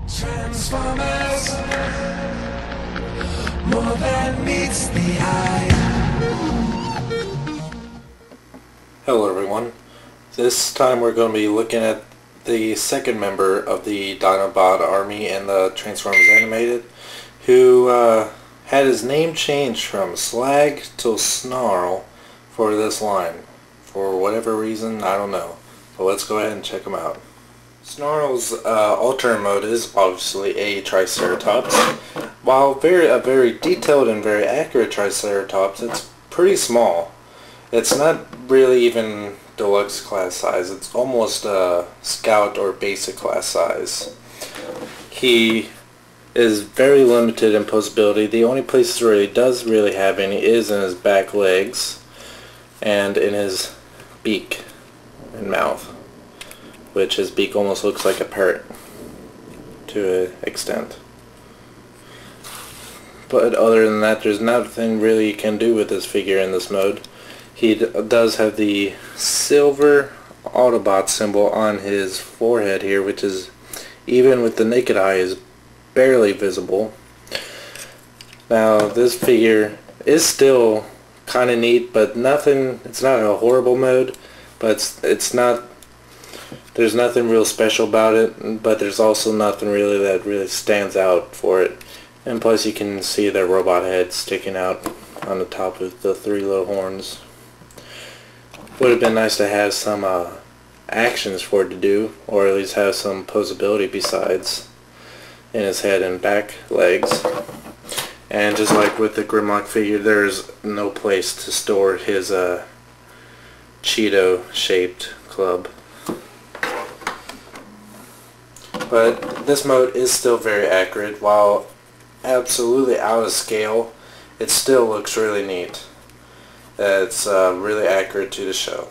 Transformers, more than meets the eye. Hello everyone. This time we're going to be looking at the second member of the Dinobot army in the Transformers Animated, who had his name changed from Slag to Snarl for this line. For whatever reason, I don't know. But let's go ahead and check him out. Snarl's alternate mode is obviously a Triceratops. While a very detailed and very accurate Triceratops, it's pretty small. It's not really even deluxe class size. It's almost scout or basic class size. He is very limited in posability. The only places where he does really have any is in his back legs and in his beak and mouth, which his beak almost looks like a parrot to an extent. But other than that, there's nothing really you can do with this figure in this mode. He does have the silver Autobot symbol on his forehead here, which is, even with the naked eye, is barely visible. Now this figure is still kind of neat, but nothing, it's not a horrible mode, but it's not, there's nothing real special about it, but there's also nothing really that really stands out for it. And plus you can see the robot head sticking out on the top of the three little horns. Would have been nice to have some actions for it to do, or at least have some posability besides in his head and back legs. And just like with the Grimlock figure, there's no place to store his Cheeto shaped club. But this mode is still very accurate. While absolutely out of scale, it still looks really neat. It's really accurate to the show.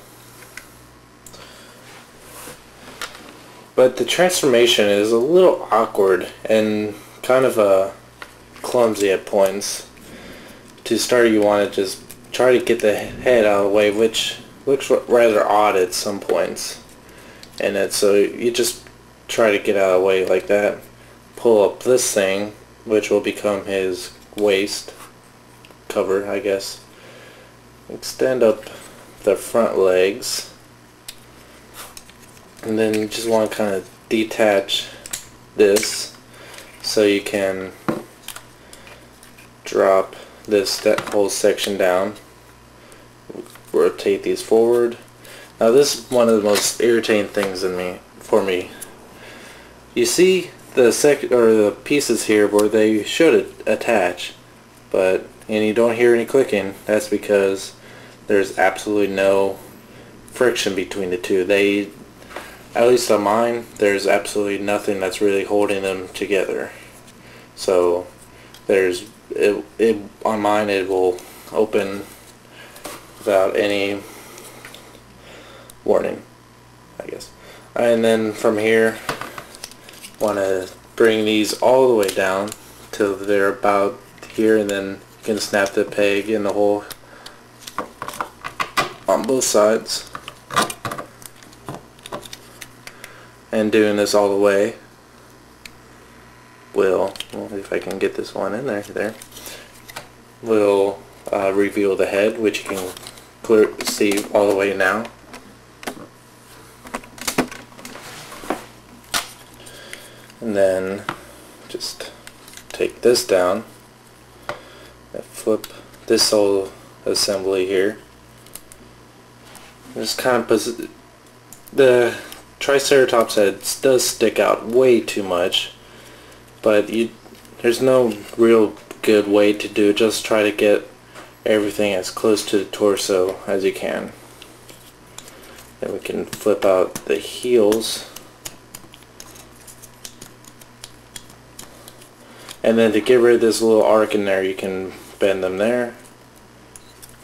But the transformation is a little awkward and kind of clumsy at points. To start, you want to just try to get the head out of the way, which looks rather odd at some points. And so you just try to get out of the way like that. Pull up this thing, which will become his waist cover, I guess. Extend up the front legs, and then you just want to kind of detach this so you can drop that whole section down. Rotate these forward. Now this is one of the most irritating things for me. You see the pieces here where they should attach, and you don't hear any clicking. That's because there's absolutely no friction between the two. At least on mine, there's absolutely nothing that's really holding them together. So on mine it will open without any warning, I guess. And then from here, want to bring these all the way down till they're about here, and then you can snap the peg in the hole on both sides. And doing this all the way will, if I can get this one in there, will reveal the head, which you can clearly see all the way now. And then just take this down and flip this whole assembly here. Just kind of the Triceratops head does stick out way too much, but there's no real good way to do it. Just try to get everything as close to the torso as you can. Then we can flip out the heels. And then to get rid of this little arc in there, you can bend them there.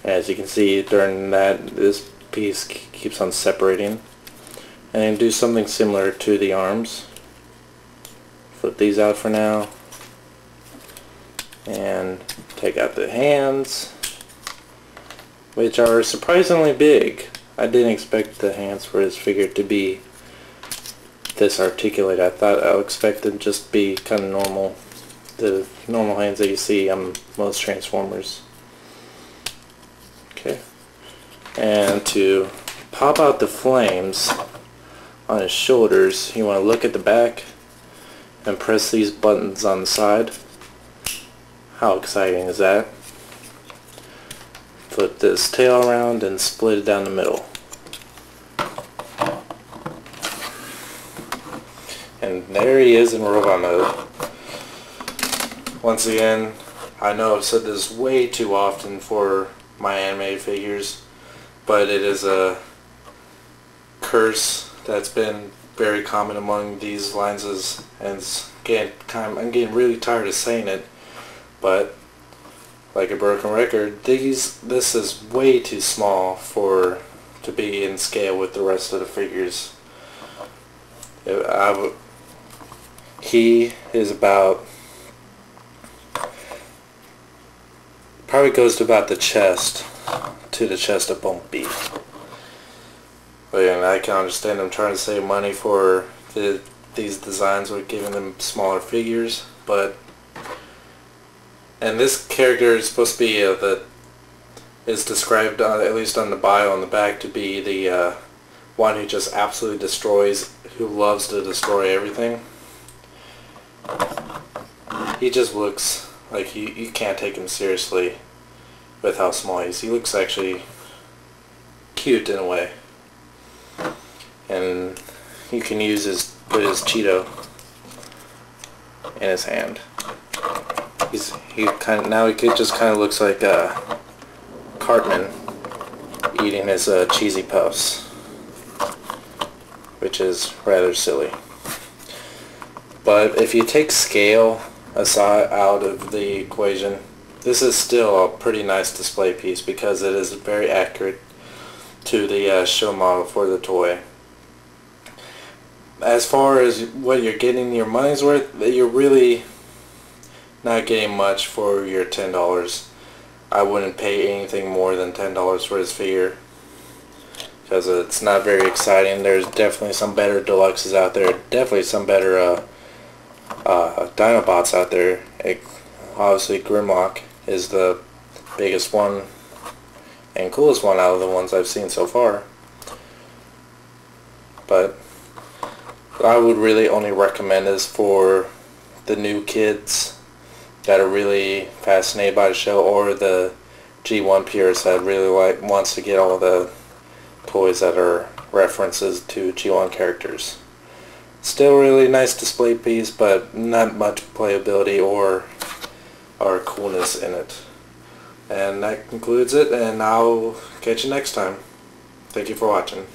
As you can see, during that, this piece keeps on separating. And then do something similar to the arms. Flip these out for now. And take out the hands, which are surprisingly big. I didn't expect the hands for this figure to be this articulate. I expected just to be kind of normal, the normal hands that you see on most Transformers. Okay, and to pop out the flames on his shoulders, you want to look at the back and press these buttons on the side. How exciting is that? Flip this tail around and split it down the middle. And there he is in robot mode. Once again, I know I've said this way too often for my animated figures, but it is a curse that's been very common among these lines, and I'm getting really tired of saying it, but like a broken record, this is way too small to be in scale with the rest of the figures. He is about, probably goes to about the chest of Bumpy. But yeah, I can understand them trying to save money for these designs with giving them smaller figures, but and this character is supposed to be is described at least on the bio on the back to be the one who just absolutely destroys, who loves to destroy everything. He just looks like you can't take him seriously with how small he is. He looks actually cute in a way. And you can put his Cheeto in his hand. He just kind of looks like Cartman eating his cheesy puffs, which is rather silly. But if you take scale out of the equation, this is still a pretty nice display piece because it is very accurate to the show model for the toy. As far as what you're getting your money's worth, you're really not getting much for your $10. I wouldn't pay anything more than $10 for this figure because it's not very exciting. There's definitely some better deluxes out there, definitely some better Dinobots out there. Obviously Grimlock is the biggest one and coolest one out of the ones I've seen so far, but I would really only recommend this for the new kids that are really fascinated by the show, or the G1 purists that really wants to get all the toys that are references to G1 characters. Still really nice display piece, but not much playability or coolness in it. And that concludes it, and I'll catch you next time. Thank you for watching.